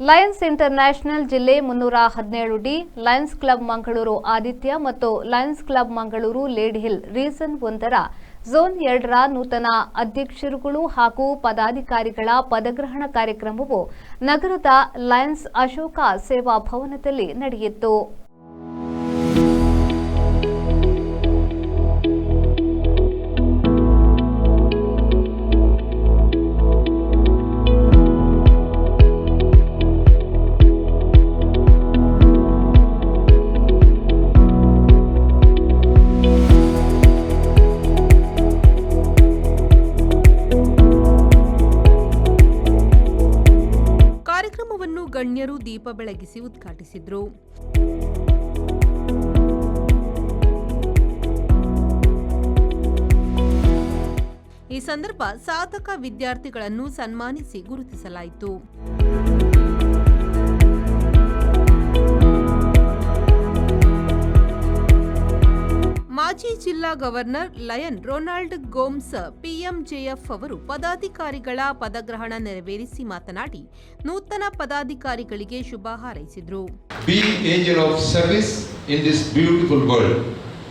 Lions International ಜಿಲ್ಲೆ 317 D, Lions Club Mangaluru Aditya ಮತ್ತು Lions Club Mangaluru lady hill region 1ರ zone 2ರ ನೂತನ ಅಧ್ಯಕ್ಷರುಗಳು ಹಾಗೂ ಪದಾಧಿಕಾರಿಗಳ ಪದಗ್ರಹಣ ಕಾರ್ಯಕ್ರಮವು ನಗರದ ಲಯನ್ಸ್ ಅಶೋಕ ಸೇವಾ ಭವನದಲ್ಲಿ ನಡೆಯಿತು. ಕಾರ್ಯಕ್ರಮವನ್ನು ಗಣ್ಯರು ದೀಪ ಬೆಳಗಿಸಿ ಉದ್ಘಾಟಿಸಿದರು. ಈ ಸಂದರ್ಭ ಸಾಧಕ ವಿದ್ಯಾರ್ಥಿಗಳನ್ನು ಸನ್ಮಾನಿಸಿ ಗುರುತಿಸಲಾಯಿತು. ಮಾಜಿ ಜಿಲ್ಲಾ ಗವರ್ನರ್ ಲಯನ್ ರೊನಾಲ್ಡ್ ಗೋಮ್ಸ್ ಪಿಎಂಜೆಎಫ್ ಅವರು ಪದಾಧಿಕಾರಿಗಳ ಪದಗ್ರಹಣ ನೆರವೇರಿಸಿ ಮಾತನಾಡಿ ನೂತನ ಪದಾಧಿಕಾರಿಗಳಿಗೆ ಶುಭ ಹಾರೈಸಿದರು. Be angel of service in this beautiful world.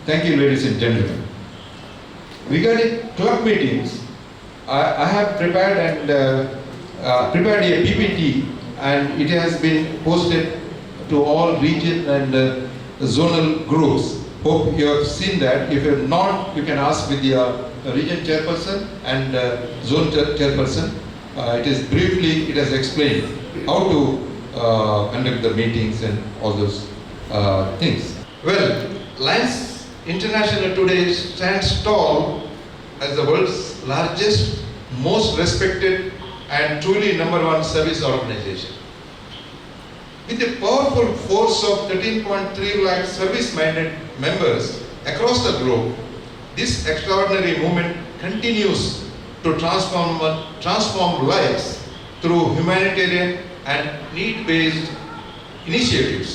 Thank you, ladies and gentlemen. Regarding club meetings, I have prepared a PPT and it has been posted to all region and zonal groups. Hope you have seen that. If you have not, you can ask with the region chairperson and zone chairperson. It has explained how to conduct the meetings and all those things. Well, Lions International today stands tall as the world's largest, most respected and truly #1 service organization. With a powerful force of 13.3 lakh service-minded members across the globe, this extraordinary movement continues to transform lives through humanitarian and need-based initiatives.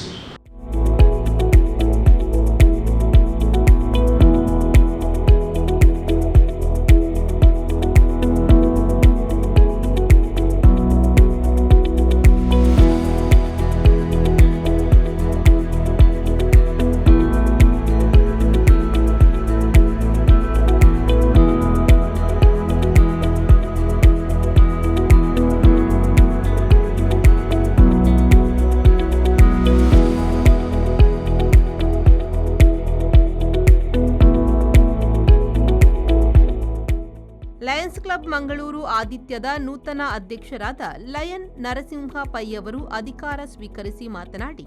Lions Club Mangaluru ಆದಿತ್ಯದ ನೂತನ ಅಧ್ಯಕ್ಷರಾದ lion Narasimha pi ಅವರು ಅಧಿಕಾರ ಸ್ವೀಕರಿಸಿ ಮಾತನಾಡಿ,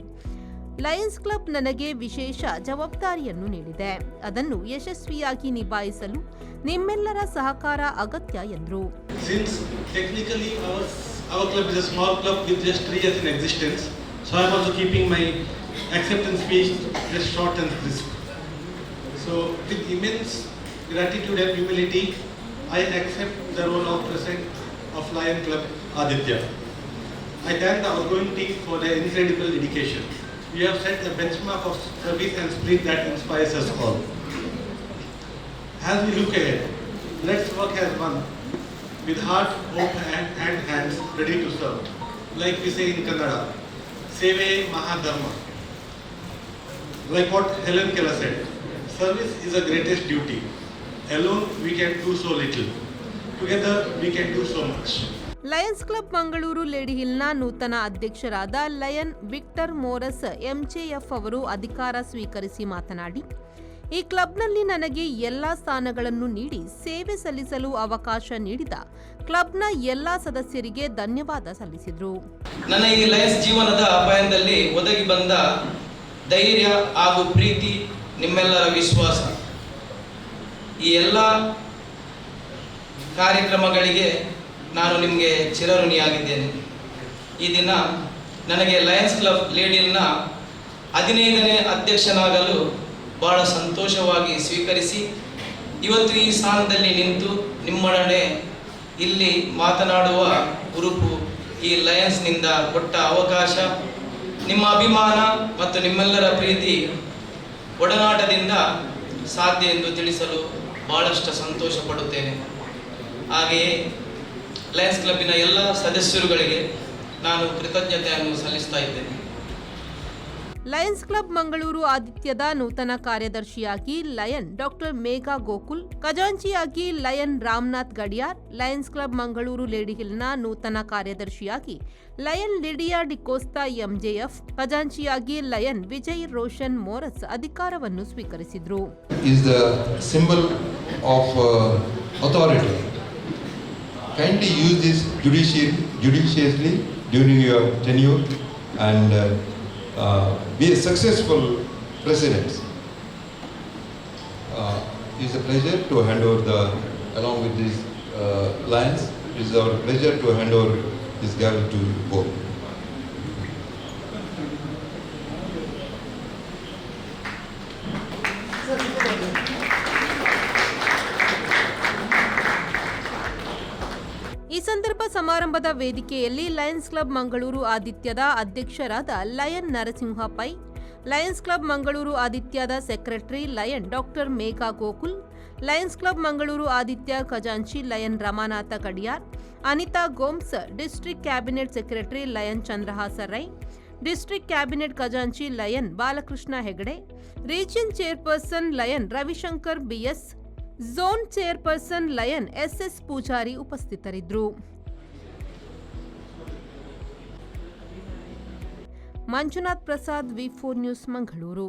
Lions club ನನಗೆ ವಿಶೇಷ ಜವಾಬ್ದಾರಿಯನ್ನು ನೀಡಿದೆ. ಅದನ್ನು ಯಶಸ್ವಿಯಾಗಿ ನಿಭಾಯಿಸಲು ನಿಮ್ಮೆಲ್ಲರ ಸಹಕಾರ ಅಗತ್ಯ ಎಂದರು. Since technically our club is a small club with just 3 years in existence, so I am also keeping my acceptance speech just short and crisp. So with immense gratitude and humility, I accept the role of President of Lion Club Aditya. I thank the outgoing team for their incredible dedication. We have set a benchmark of service and spirit that inspires us all. As we look ahead, let's work as one, with heart, hope and hands ready to serve. Like we say in Kannada, Seve Mahadharma. Like what Helen Keller said, service is the greatest duty. Alone we can do so little. Together we can do so much. Lions Club Mangaluru lady ಹಿಲ್ನ ನೂತನ ಅಧ್ಯಕ್ಷರಾದ lion Victor ಮೋರಸ್ MJF ಅವರು ಅಧಿಕಾರ ಸ್ವೀಕರಿಸಿ ಮಾತನಾಡಿ, ಈ ಕ್ಲಬ್ನಲ್ಲಿ ನನಗೆ ಎಲ್ಲಾ ಸ್ಥಾನಗಳನ್ನು ನೀಡಿ ಸೇವೆ ಸಲ್ಲಿಸಲು ಅವಕಾಶ ನೀಡಿದ ಕ್ಲಬ್ನ ಎಲ್ಲಾ ಸದಸ್ಯರಿಗೆ ಧನ್ಯವಾದ ಸಲ್ಲಿಸಿದರು. ನನ್ನ ಈ ಲಯನ್ಸ್ ಜೀವನದ ಅಪಾಯದಲ್ಲಿ ಒದಗಿ ಬಂದ ಧೈರ್ಯ ಹಾಗೂ ಪ್ರೀತಿ, ನಿಮ್ಮೆಲ್ಲರ ವಿಶ್ವಾಸ, ಈ ಎಲ್ಲ ಕಾರ್ಯಕ್ರಮಗಳಿಗೆ ನಾನು ನಿಮಗೆ ಚಿರಋಣಿಯಾಗಿದ್ದೇನೆ. ಈ ದಿನ ನನಗೆ ಲಯನ್ಸ್ ಕ್ಲಬ್ ಲೇಡಿಲ್ನ 15ನೇ ಅಧ್ಯಕ್ಷನಾಗಲು ಬಹಳ ಸಂತೋಷವಾಗಿ ಸ್ವೀಕರಿಸಿ ಇವತ್ತು ಈ ಸ್ಥಾನದಲ್ಲಿ ನಿಂತು ನಿಮ್ಮೊಡನೆ ಇಲ್ಲಿ ಮಾತನಾಡುವ ಹುರುಪು ಈ ಲಯನ್ಸ್ನಿಂದ ಕೊಟ್ಟ ಅವಕಾಶ, ನಿಮ್ಮ ಅಭಿಮಾನ ಮತ್ತು ನಿಮ್ಮೆಲ್ಲರ ಪ್ರೀತಿ ಒಡನಾಟದಿಂದ ಸಾಧ್ಯ ಎಂದು ತಿಳಿಸಲು ಬಹಳಷ್ಟು ಸಂತೋಷ ಪಡುತ್ತೇನೆ. ಹಾಗೆಯೇ ಲಯನ್ಸ್ ಕ್ಲಬ್ಬಿನ ಎಲ್ಲ ಸದಸ್ಯರುಗಳಿಗೆ ನಾನು ಕೃತಜ್ಞತೆಯನ್ನು ಸಲ್ಲಿಸ್ತಾ ಇದ್ದೇನೆ. ಲಯನ್ಸ್ ಕ್ಲಬ್ ಮಂಗಳೂರು ಆದಿತ್ಯದ ನೂತನ ಕಾರ್ಯದರ್ಶಿಯಾಗಿ ಲಯನ್ ಡಾಕ್ಟರ್ ಮೇಘಾ ಗೋಕುಲ್, ಖಜಾಂಚಿಯಾಗಿ lion Ramanath Gadiyar, Lions Club Mangaluru ಲೇಡಿಹಿಲ್ನ ನೂತನ ಕಾರ್ಯದರ್ಶಿಯಾಗಿ ಲಯನ್ ಲಿಡಿಯಾ ಡಿಕೋಸ್ತಾ ಎಂಜೆಎಫ್, ಖಜಾಂಚಿಯಾಗಿ ಲಯನ್ ವಿಜಯ್ ರೋಷನ್ ಮೋರಸ್ ಅಧಿಕಾರವನ್ನು ಸ್ವೀಕರಿಸಿದರು. Is the symbol of authority. Kindly use this judiciously during your tenure and be a successful president. It's a pleasure to hand over along with these lines, it's our pleasure to hand over this gavel to both. ಈ ಸಂದರ್ಭ ಸಮಾರಂಭದ ವೇದಿಕೆಯಲ್ಲಿ Lions Club Mangaluru ಆದಿತ್ಯದ ಅಧ್ಯಕ್ಷರಾದ lion Narasimha Pai, Lions Club Mangaluru ಆದಿತ್ಯದ secretary lion doctor Megha Gokul, Lions Club Mangaluru Aditya ಖಜಾಂಚಿ lion Ramanatha Gadiyar, Anita Gomes, district cabinet secretary lion Chandrahasa Rai, district cabinet ಖಜಾಂಚಿ lion Balakrishna Hegde, region chairperson lion Ravishankar BS, zone chairperson lion SS Poojari ಉಪಸ್ಥಿತರಿದ್ದರು. ಮಂಜುನಾಥ್ ಪ್ರಸಾದ್, ವಿ4 ನ್ಯೂಸ್, ಮಂಗಳೂರು.